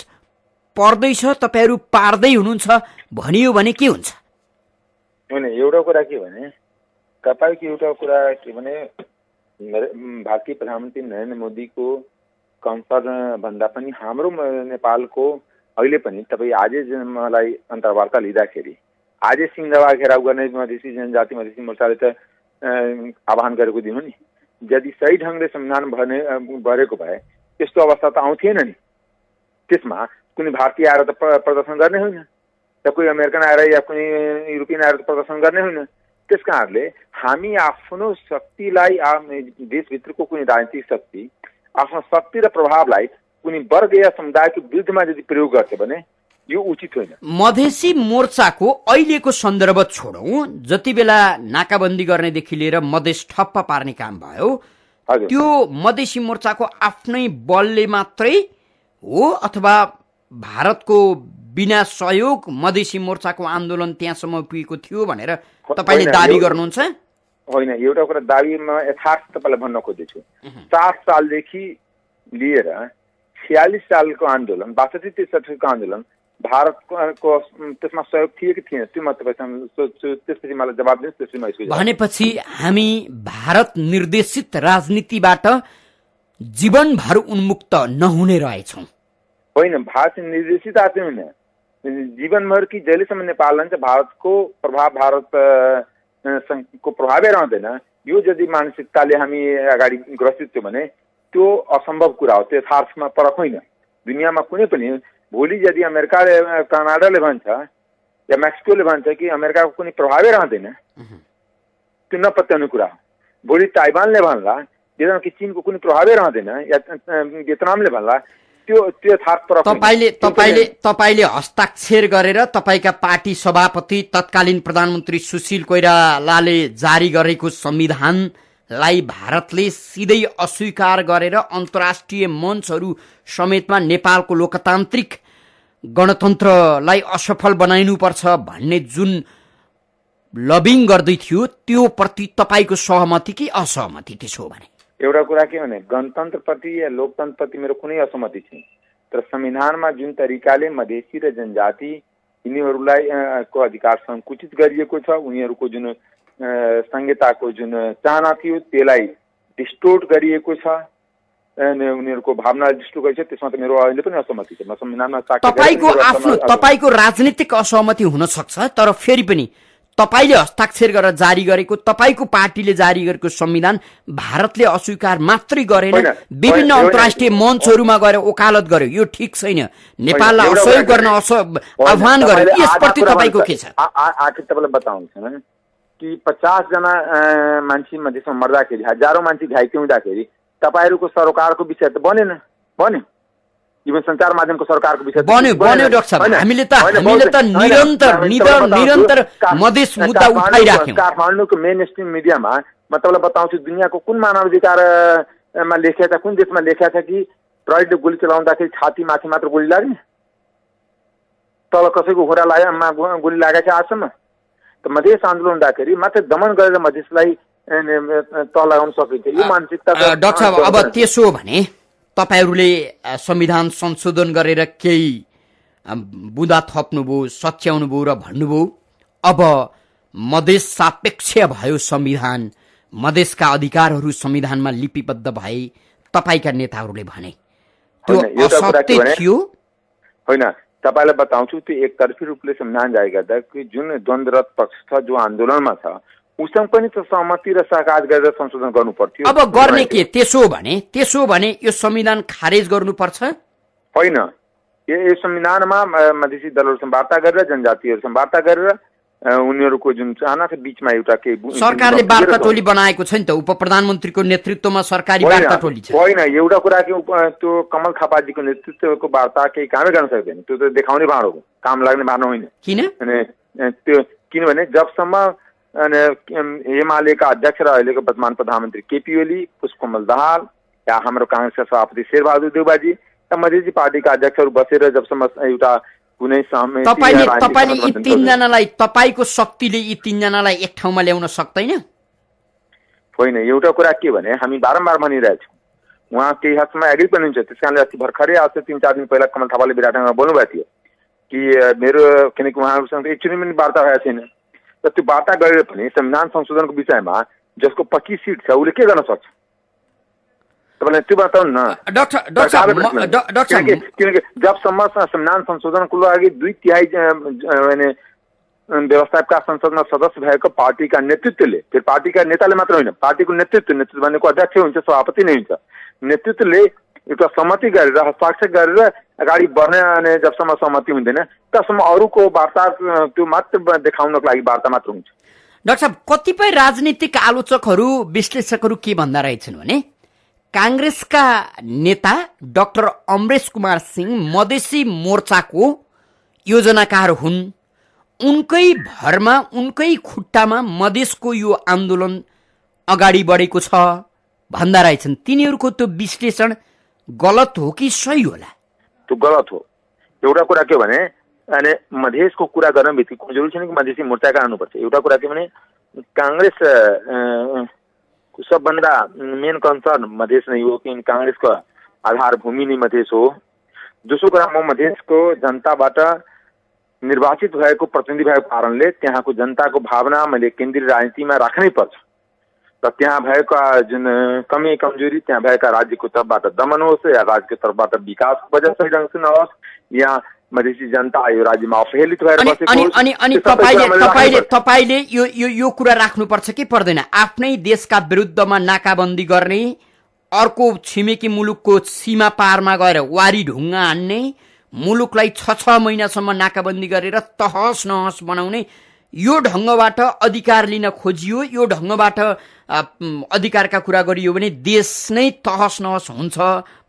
पर्दैछ, तपाईँहरू पार्दै हुनुहुन्छ भनियो भने के हुन्छ? होइन, एउटा कुरा के भने, तपाईँको एउटा कुरा के भने, भारतीय प्रधानमन्त्री नरेन्द्र मोदीको कम्फर्ट भन्दा पनि हाम्रो नेपालको अहिले पनि तपाईँ आजै मलाई अन्तर्वार्ता लिँदाखेरि आजै सिंहदरबार घेराउ गर्ने मधेसी जनजाति मधेसी मोर्चाले त आह्वान गरेको दिनु नि। यदि सही ढङ्गले संविधान भरेको भए त्यस्तो अवस्था त आउँथेन नि। त्यसमा कुनै भारतीय आएर त प्रदर्शन गर्ने होइन, या कोही अमेरिकन आएर या कुनै युरोपियन आएर त प्रदर्शन गर्ने होइन। त्यस कारणले हामी आफ्नो शक्तिलाई, देशभित्रको कुनै राजनीतिक शक्ति आफ्नो शक्ति र प्रभावलाई कुनै वर्ग या समुदायको विरुद्धमा यदि प्रयोग गर्छ भने यो उचित होइन। मधेसी मोर्चाको अहिलेको सन्दर्भ छोडौँ, जति बेला नाकाबन्दी गर्नेदेखि लिएर मधेस ठप्प पार्ने काम भयो, त्यो मधेसी मोर्चाको आफ्नै बलले मात्रै हो अथवा भारतको बिना सहयोग मधेसी मोर्चाको आन्दोलन त्यहाँसम्म पुगेको थियो भनेर तपाईँले दाबी गर्नुहुन्छ? होइन, एउटा कुरा दाबीमा यथार्थ तपाईँलाई भन्न खोज्दैछु। 7 सालदेखि लिएर 46 सालको आन्दोलन, 62-63 को आन्दोलन भारतको त्यसमा सहयोग थियो कि थिएन त्यो म तपाईँसँग सोध्छु, त्यसपछि मलाई जवाब दिनुहोस्, त्यसपछि म यसको। भनेपछि हामी भारत निर्देशित राजनीतिबाट जीवनभर उन्मुक्त नहुने रहेछौँ? होइन, भारत निर्देशित आते होइन। जीवनभर कि जहिलेसम्म नेपाल रहन्छ भारतको प्रभाव, भारतको प्रभावै रहँदैन। यो यदि मानसिकताले हामी अगाडि ग्रसित थियो भने त्यो असम्भव कुरा हो, त्यो यथार्थमा परख होइन। दुनियाँमा कुनै पनि भोलि यदि अमेरिकाले, कनाडाले भन्छ या मेक्सिकोले भन्छ कि अमेरिकाको कुनै प्रभावै रहँदैन, त्यो नपत्याउने कुरा हो। भोलि ताइवानले भन्ला कि चीनको कुनै प्रभावै रहँदैन, या भियतनामले भन्ला, त्यो यथार्थ परख। तपाईले हस्ताक्षर गरेर तपाईका पार्टी सभापति तत्कालीन प्रधानमन्त्री सुशील कोइरालाले जारी गरेको संविधानलाई भारतले सिधै अस्वीकार गरेर अन्तर्राष्ट्रिय मञ्चहरू समेतमा नेपालको लोकतान्त्रिक गणतन्त्रलाई असफल बनाइनुपर्छ भन्ने जुन लबिङ गर्दै थियो, त्यो प्रति तपाईको सहमति कि असहमति? त्यसो हो भने एउटा कुरा के भने, गणतन्त्रप्रति या लोकतन्त्रप्रति मेरो कुनै असहमति छैन, तर संविधानमा जुन तरिकाले मधेसी र जनजाति यिनीहरूलाई को अधिकार सङ्कुचित गरिएको छ, उनीहरूको जुन संहिताको जुन चाहना थियो त्यसलाई डिस्टोर्ट गरिएको छ, उनीहरूको भावना डिस्टोर्ट गरिएको छ, त्यसमा त मेरो अहिले पनि असहमति छ। म संविधानमा तपाईको राजनीतिक असहमति हुन सक्छ, तर फेरि पनि तपाईले हस्ताक्षर गरेर जारी गरेको, तपाईको पार्टीले जारी गरेको संविधान भारतले अस्वीकार मात्रै गरेन, विभिन्न अन्तर्राष्ट्रिय मञ्चहरूमा गएर वकालत गर्यो। यो ठिक छैन, नेपाललाई असहयोग गर्न आह्वान गर्यो। यसप्रति तपाईको के छ? आखिर तपाईँलाई बताउँछु कि 50 जना मान्छे मध्येसम्म मर्दाखेरि, हजारौं मान्छे घाइते हुँदाखेरि तपाईहरूको सरकारको विषय त बनेन, बन्यो। इभन सञ्चार माध्यमको सरकारको विषय बन्यो डाक्टर साहब। हामीले त निरन्तर मधेस मुद्दा उठाइराख्यौं। काठमाडौँको मेन स्ट्रिम मिडियामा म तपाईँलाई बताउँछु, दुनियाँको कुन मानवाधिकारमा लेखिया छ, कुन देशमा लेखिया छ कि प्रहरीले गोली चलाउँदाखेरि छाती माथि मात्र गोली लाग्ने, तल कसैको घोडा गोली लागेको छ आजसम्म? त मधेस आन्दोलन हुँदाखेरि मात्र दमन गरेर मधेसलाई तल लगाउन सकिन्छ। यो मानसिकता डाक्टर साहब, अब त्यसो हो भने तपाईहरूले संविधान संशोधन गरेर केही बुँदा थप्नुभयो, सच्याउनुभयो र भन्नुभयो अब मधेस सापेक्ष भयो संविधान, मधेसका अधिकारहरू संविधानमा लिपिबद्ध भए, तपाईका नेताहरूले भने त्यो असत्य थियो? होइन, तपाईँलाई बताउँछु, त्यो एकतर्फी रूपले संविधान जारी गर्दा कि जुन द्वन्द्वरत पक्ष छ, जो आन्दोलनमा छ, उसँग पनि त सहमति र सहकार गरेर संशोधन गर्नु पर्थ्यो। अब गर्ने के? त्यसो भने यो संविधान खारेज गर्नुपर्छ? होइन, यो संविधानमा मधेसी दलहरूसँग वार्ता गरेर, जनजातिहरूसँग वार्ता गरेर, उनीहरूको जुन चाहना छ बीचमा एउटा के सरकारले वार्ता टोली बनाएको छ नि त, उप प्रधानमन्त्रीको नेतृत्वमा सरकारी वार्ता टोली छ। होइन, एउटा कुरा के त्यो कमल थापाजीको नेतृत्वको वार्ता केही कामै गर्न सक्दैन, त्यो त देखाउने भाँडो हो, काम लाग्ने भाँडो होइन। किन? त्यो किनभने जबसम्म एमालेका अध्यक्ष र अहिलेको वर्तमान प्रधानमन्त्री केपी ओली, पुष्पकमल दाहाल या हाम्रो काङ्ग्रेसका सभापति शेरबहादुर देउबाजी या मधेसी पार्टीका अध्यक्षहरू बसेर जबसम्म एउटा कुनै तपाईले यी तीनजनालाई, तपाईको शक्तिले यी तीनजनालाई एक ठाउँमा ल्याउन सक्दैन? होइन, एउटा कुरा के भने हामी बारम्बार भनिरहेछौँ, उहाँ केही हदसम्म एग्री पनि हुन्छ। त्यस कारणले अस्ति भर्खरै आज 3-4 दिन पहिला कमल थापाले विराटनगरमा बोल्नुभएको थियो कि मेरो, किनकि उहाँहरूसँग एकचोटि पनि वार्ता भएको छैन, र त्यो वार्ता गरेर पनि संविधान संशोधनको विषयमा जसको 25 सीट छ उसले के गर्न सक्छ? तपाईँलाई त्यो बताउनु न। किनकि जबसम्म संविधान संशोधनको लागि 2/3 व्यवस्थापका संसदमा सदस्य भएको पार्टीका नेतृत्वले, फेरि पार्टीका नेताले मात्र होइन, पार्टीको नेतृत्व भनेको अध्यक्ष हुन्छ, सभापति नै हुन्छ, नेतृत्वले एउटा सहमति गरेर हस्ताक्षर गरेर अगाडि बढ्ने, अनि जबसम्म सहमति हुँदैन तबसम्म अरूको वार्ता त्यो मात्र देखाउनको लागि वार्ता मात्र हुन्छ। डाक्टर साहब, कतिपय राजनीतिक आलोचकहरू, विश्लेषकहरू के भन्दा रहेछन् भने काङ्ग्रेसका नेता डाक्टर अमरेश कुमार सिंह मधेसी मोर्चाको योजनाकार हुन्, उनकै भरमा, उनकै खुट्टामा मधेसको यो आन्दोलन अगाडि बढेको छ भन्दा रहेछन्। तिनीहरूको त्यो विश्लेषण गलत हो कि सही होला? त्यो गलत हो। एउटा कुरा के भने, अनि मधेसको कुरा गर्न बित्तिकै जरुरी छैन कि मधेसी मोर्चाका आउनुपर्छ। एउटा कुरा के भने, काङ्ग्रेस सबभन्दा मेन कन्सर्न मधेस नै हो, कि काङ्ग्रेसको आधारभूमि नै मधेस हो। दोस्रो कुरा, म मधेसको जनताबाट निर्वाचित भएको प्रतिनिधि भएको कारणले त्यहाँको जनताको भावना मैले केन्द्रीय राजनीतिमा राख्नै पर्छ। र त्यहाँ भएका जुन कमी कमजोरी त्यहाँ भएका राज्यको तर्फबाट दमन होस् या राज्यको तर्फबाट विकासको वजह सही ढङ्गसँग नहोस् या मधेसी जनता यो राज्यमा अपहेलित भएर बसेको तपाईले यो कुरा राख्नुपर्छ कि पर्दैन? आफ्नै देशका विरुद्धमा नाकाबन्दी गर्ने, अर्को छिमेकी मुलुकको सीमा पारमा गएर वारी ढुङ्गा हान्ने, मुलुकलाई 6 महिनासम्म नाकाबन्दी गरेर तहस नहस बनाउने, यो ढङ्गबाट अधिकार लिन खोजियो, यो ढङ्गबाट अधिकारका कुरा गरियो भने देश नै तहस नहस हुन्छ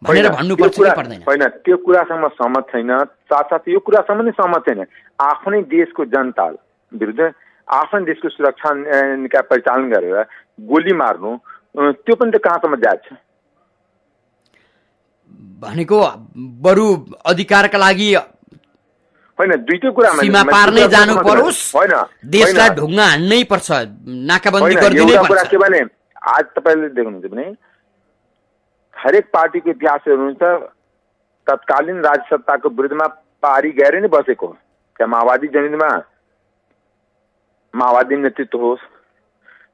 भनेर भन्नुपर्छ कि पर्दैन? होइन, त्यो कुरासँग सहमत छैन। साथसाथै यो कुरासँग पनि सहमत छैन। आफ्नै देशको जनता विरुद्ध आफ्नै देशको सुरक्षा परिचालन गरेर गोली मार्नु त्यो पनि त कहाँसम्म जायज छ? भनेको बरु अधिकारका लागि होइन, दुईटै कुरामा सीमा पार नै जानु परोस्, होइन देशलाई ढुङ्गा हान्नै पर्छ, नाकाबन्दी गरिदिनै पर्छ। कुरा के भने आज तपाईले देख्नुहुन्छ भने हरेक पार्टीको इतिहास हेर्नुहुन्छ, तत्कालीन राज्य सत्ताको विरुद्धमा पारी गएर नै बसेको, चाहे माओवादी जनयुद्धमा माओवादी नेतृत्व होस्,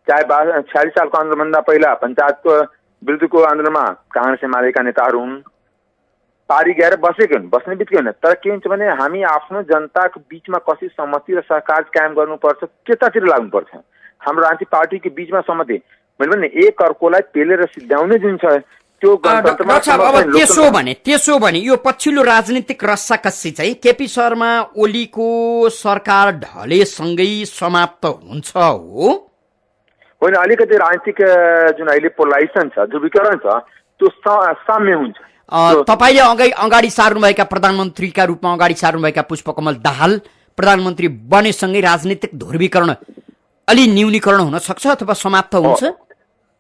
चाहे 46 सालको आन्दोलनभन्दा पहिला पञ्चायतको विरुद्धको आन्दोलनमा कांग्रेस एमालेका नेताहरू हुन्, पारी गएर बसेको हुन्, बस्ने बित्तिकै हुन्। तर के हुन्छ भने हामी आफ्नो जनताको बिचमा कसरी सहमति र सहकार कायम गर्नुपर्छ त्यतातिर लाग्नुपर्छ। हाम्रो राजनीतिक पार्टीको बिचमा सहमति मैले भने एक अर्कोलाई पेलेर सिद्ध्याउने जुन छ त्यो गणतन्त्रमा। त्यसो भने यो पछिल्लो राजनीतिक रस्साकस्सी चाहिँ केपी शर्मा ओलीको सरकार ढलेसँगै समाप्त हुन्छ हो? होइन, अलिकति राजनीतिक जुन अहिले पोलराइजेसन छ, ध्रुवीकरण छ, त्यो साम्य हुन्छ। तपाईले अगाडि सार्नुभएका प्रधानमन्त्रीका रूपमा अगाडि सार्नुभएका पुष्पकमल दाहाल प्रधानमन्त्री बनेसँगै राजनीतिक ध्रुवीकरण अलि न्यूनीकरण हुन सक्छ अथवा समाप्त हुन्छ?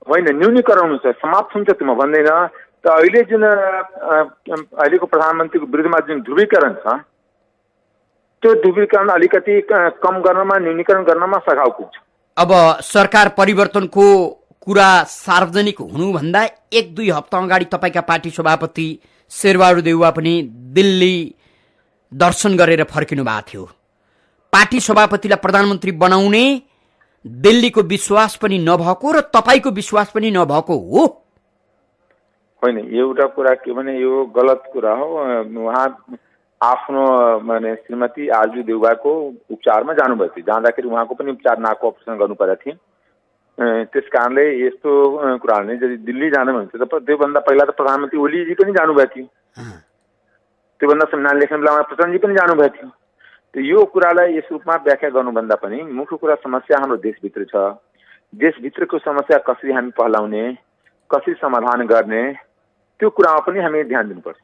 होइन, न्यूनीकरण हुन्छ, समाप्त हुन्छ त्यो म भन्दैन। त अहिले जुन अहिलेको प्रधानमन्त्रीको विरुद्धमा जुन ध्रुवीकरण छ त्यो ध्रुवीकरण अलिकति कम गर्नमा, न्यूनीकरण गर्नमा सघाउ पुग्छ। अब सरकार परिवर्तनको कुरा सार्वजनिक हुनुभन्दा 1-2 हप्ता अगाडि तपाईँका पार्टी सभापति शेरबहादुर देउवा पनि दिल्ली दर्शन गरेर फर्किनु भएको थियो। पार्टी सभापतिलाई प्रधानमन्त्री बनाउने दिल्लीको विश्वास पनि नभएको र तपाईँको विश्वास पनि नभएको हो? होइन, एउटा कुरा के भने यो गलत कुरा हो। उहाँ आफ्नो माने श्रीमती आरजू देउवाको उपचारमा जानुभएको थियो, जाँदाखेरि उहाँको पनि उपचार नाकको अपरेसन गर्नु परेको थियो। त्यस कारणले यस्तो कुराहरूले यदि दिल्ली जानुभयो भने त त्योभन्दा पहिला त प्रधानमन्त्री ओलीजी पनि जानुभएको थियो, त्योभन्दा संविधान लेख्ने बेलामा प्रचण्डजी पनि जानुभएको थियो। त यो कुरालाई यस रूपमा व्याख्या गर्नुभन्दा पनि मुख्य कुरा समस्या हाम्रो देशभित्र छ, देशभित्रको समस्या कसरी हामी पहलाउने, कसरी समाधान गर्ने, त्यो कुरामा पनि हामी ध्यान दिनुपर्छ।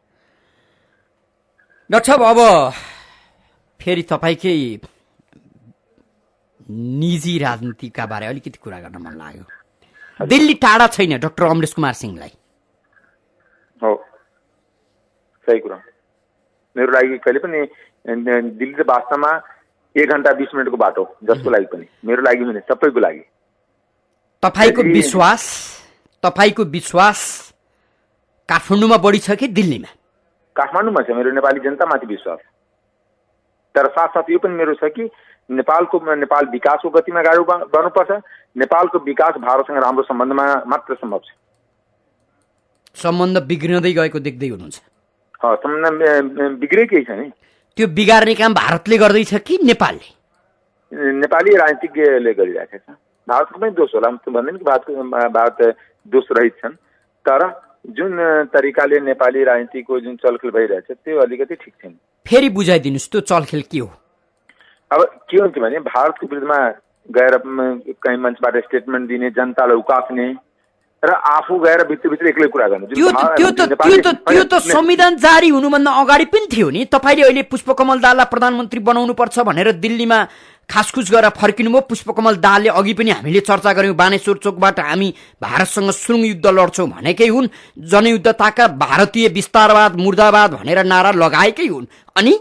डाक्टर साहब, अब फेरि तपाईँकै निजी राजनीतिका बारे अलिकति कुरा गर्न मन लाग्यो। दिल्ली टाढा छैन डाक्टर अमरेश कुमार सिंहलाई। हो, सही कुरा। मेरो लागि कहिले पनि दिल्ली त वास्तवमा 1 घण्टा 20 मिनटको बाटो, जसको लागि पनि, मेरो लागि पनि, सबैको लागि। तपाईँको विश्वास काठमाडौँमा बढी छ कि दिल्लीमा? काठमाडौँमा छ मेरो नेपाली जनतामाथि विश्वास। तर साथसाथ यो पनि मेरो छ कि नेपाल विकासको गतिमा अगाडि बढ्नुपर्छ। नेपालको विकास भारतसँग राम्रो सम्बन्धमा मात्र सम्भव छ। सम्बन्ध बिग्रिँदै गएको देख्दै हुनुहुन्छ? सम्बन्ध बिग्रेकै छ नि। त्यो बिगार्ने काम भारतले गर्दैछ कि नेपालले? नेपाली राजनीतिज्ञले गरिरहेको छ। भारतको पनि दोष होला, म भन्दैन कि भारत दोष रहित छन्, तर जुन तरिकाले नेपाली राजनीतिको जुन चलखेल भइरहेछ त्यो अलिकति ठिक छैन। फेरि बुझाइदिनुहोस् त्यो चलखेल के हो? अब के हुन्छ भने भारतको विरुद्धमा गएर कहीँ मञ्चबाट स्टेटमेन्ट दिने, जनतालाई उकास्ने र आफू गएर भित्रभित्र एक्लै कुरा गर्ने। त्यो त संविधान जारी हुनुभन्दा अगाडि पनि थियो नि। तपाईँले अहिले पुष्पकमल दाहाललाई प्रधानमन्त्री बनाउनु पर्छ भनेर दिल्लीमा खासखुस गरेर फर्किनुभयो। पुष्पकमल दाहालले अघि पनि हामीले चर्चा गऱ्यौँ, बानेश्वर चोकबाट हामी भारतसँग सुरुङ युद्ध लड्छौँ भनेकै हुन्, जनयुद्धताका भारतीय विस्तारवाद मुर्दाबाद भनेर नारा लगाएकै हुन्। अनि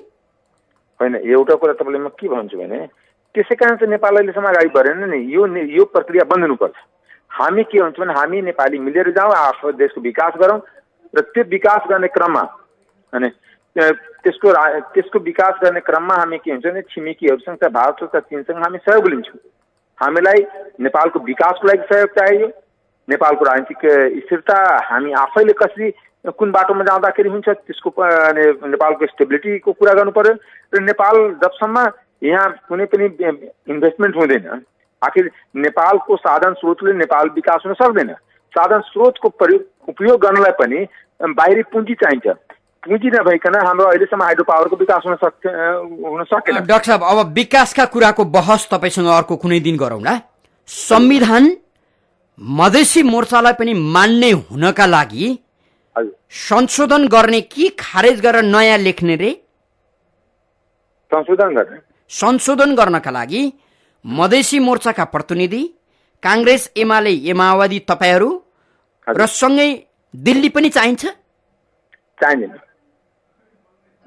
होइन, एउटा कुरा तपाईँले म के भन्छु भने त्यसै कारण चाहिँ नेपाल अहिलेसम्म अगाडि बढेन नि। यो प्रक्रिया बन्द हुनुपर्छ। हामी के हुन्छ भने हामी नेपाली मिलेर जाउँ, आफ्नो देशको विकास गरौँ र त्यो विकास गर्ने क्रममा अनि त्यसको विकास गर्ने क्रममा हामी के हुन्छ भने छिमेकीहरूसँग, भारत र चीनसँग हामी सहयोग लिन्छौँ। हामीलाई नेपालको विकासको लागि सहयोग चाहियो, नेपालको राजनीतिक स्थिरता हामी आफैले कसरी कुन बाटोमा जाँदाखेरि हुन्छ त्यसको नेपालको स्टेबिलिटीको कुरा गर्नु पर्यो। र नेपाल जबसम्म यहाँ कुनै पनि इन्भेस्टमेन्ट हुँदैन, आखिर नेपालको साधन स्रोतले नेपाल विकास हुन सक्दैन। साधन स्रोतको उपयोग गर्नलाई पनि बाहिरी पुँजी चाहिन्छ। पुँजी नभइकन हाम्रो अहिलेसम्म हाइड्रो पावरको विकास हुन सकेन। डाक्टर साहब, अब विकासका कुराको बहस तपाईसँग अर्को कुनै दिन गरौँला। संविधान मधेसी मोर्चालाई पनि मान्ने हुनका लागि संशोधन गर्ने कि खारेज गरेर नयाँ लेख्ने रे? संशोधन गर्नका लागि मधेसी मोर्चाका प्रतिनिधि, कांग्रेस, एमाले, माओवादी, तपाईहरू र सँगै दिल्ली पनि चाहिन्छ? चाहिँदैन।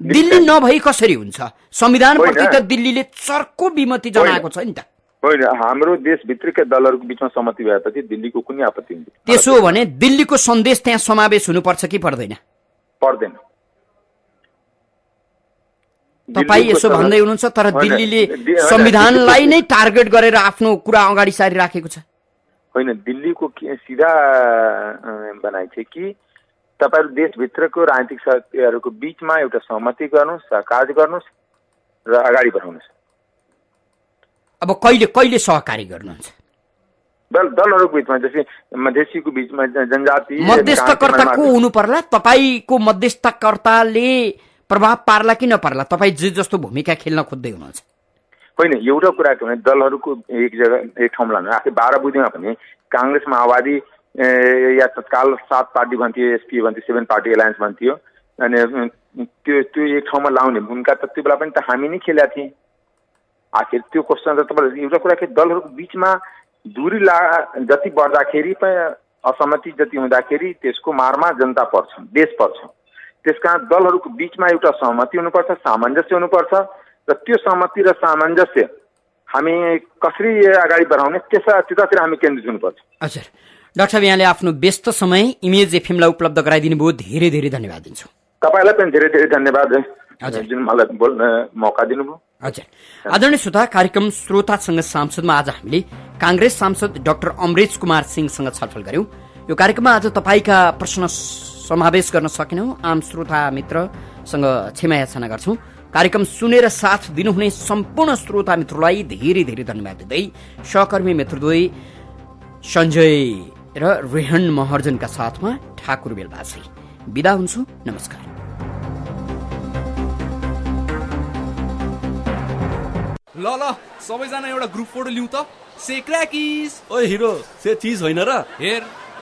दिल्ली नभई कसरी हुन्छ? संविधानप्रति त दिल्लीले चर्को विमति जनाएको छ नि त। होइन, हाम्रो देशभित्रकै दलहरूको बीचमा सहमति भएपछि दिल्लीको कुनै आपत्ति हुँदैन। त्यसो हो भने दिल्लीको सन्देश त्यहाँ समावेश हुनुपर्छ कि पर्दैन? पर्दैन। तपाईँ यसो भन्दै हुनुहुन्छ, तर दिल्लीले संविधानलाई नै टार्गेट गरेर आफ्नो कुरा अगाडि सारिराखेको छ। होइन, दिल्लीको सिधा बनाइ छ कि तपाईहरु देशभित्रको राजनीतिक शक्तिहरूको बीचमा एउटा सहमति गर्नुस्, सहकार्य गर्नुस् र अगाडि बढाउनुस्। अब कहिले सहकारी गर्नुहुन्छ? दलहरूको बीचमा, जस्तै मधेसीको बीचमा जनजाति मध्यस्थकर्ता को हुनु पर्ला? तपाईको मध्यस्थकर्ताले प्रभाव पार्ला कि नपर्ला? तपाई जे जस्तो भूमिका खेल्न खोज्दै हुनुहुन्छ। होइन, एउटा कुरा के भने दलहरूको एक ठाउँमा लानु। आखिर 12 बुँदेमा पनि कांग्रेस, माओवादी या तत्काल 7 पार्टी भन्थ्यो, एसपी भन्थ्यो, 7 पार्टी एलायन्स भन्थ्यो, अनि त्यो एक ठाउँमा लाउने भूमिका त त्यो बेला पनि त हामी नै खेलेका थियौँ। आखिर त्यो क्वेसन त तपाईँ एउटा कुरा के दलहरूको बीचमा दूरी जति बढ्दाखेरि असहमति जति हुँदाखेरि त्यसको मारमा जनता पर्छ, देश पर्छ। त्यसकारण दलहरूको बीचमा एउटा सहमति हुनुपर्छ, सामञ्जस्य हुनुपर्छ र त्यो सहमति र सामञ्जस्य हामी कसरी अगाडि बढाउने त्यतातिर हामी केन्द्रित हुनुपर्छ। हजुर डाक्टर साहब, यहाँले आफ्नो व्यस्त समय इमेज एफएमलाई उपलब्ध गराइदिनु भयो, धेरै धेरै धन्यवाद दिन्छु। तपाईँलाई पनि धेरै धेरै धन्यवाद जुन मलाई बोल्न मौका दिनुभयो। हजुर आदरणीय श्रोता, कार्यक्रम श्रोतासँग सांसदमा आज हामीले कांग्रेस सांसद डाक्टर अमरेश कुमार सिंहसँग छलफल गर्यौं। यो कार्यक्रममा आज तपाईका प्रश्न समावेश गर्न सकेनौं। आम श्रोता मित्रसँग क्षमा याचना गर्छौं। कार्यक्रम सुनेर साथ दिनुहुने सम्पूर्ण श्रोता मित्रलाई धेरै धेरै धन्यवाद दिँदै सहकर्मी मित्रद्वय सञ्जय र रेहन महर्जनका साथमा ठाकुर बेलबासी बिदा हुन्छु। नमस्कार। ल सबैजना एउटा ग्रुप फोटो लिउँ त। से क्रैकिस। ओए हिरो, से चीज होइन र? हेर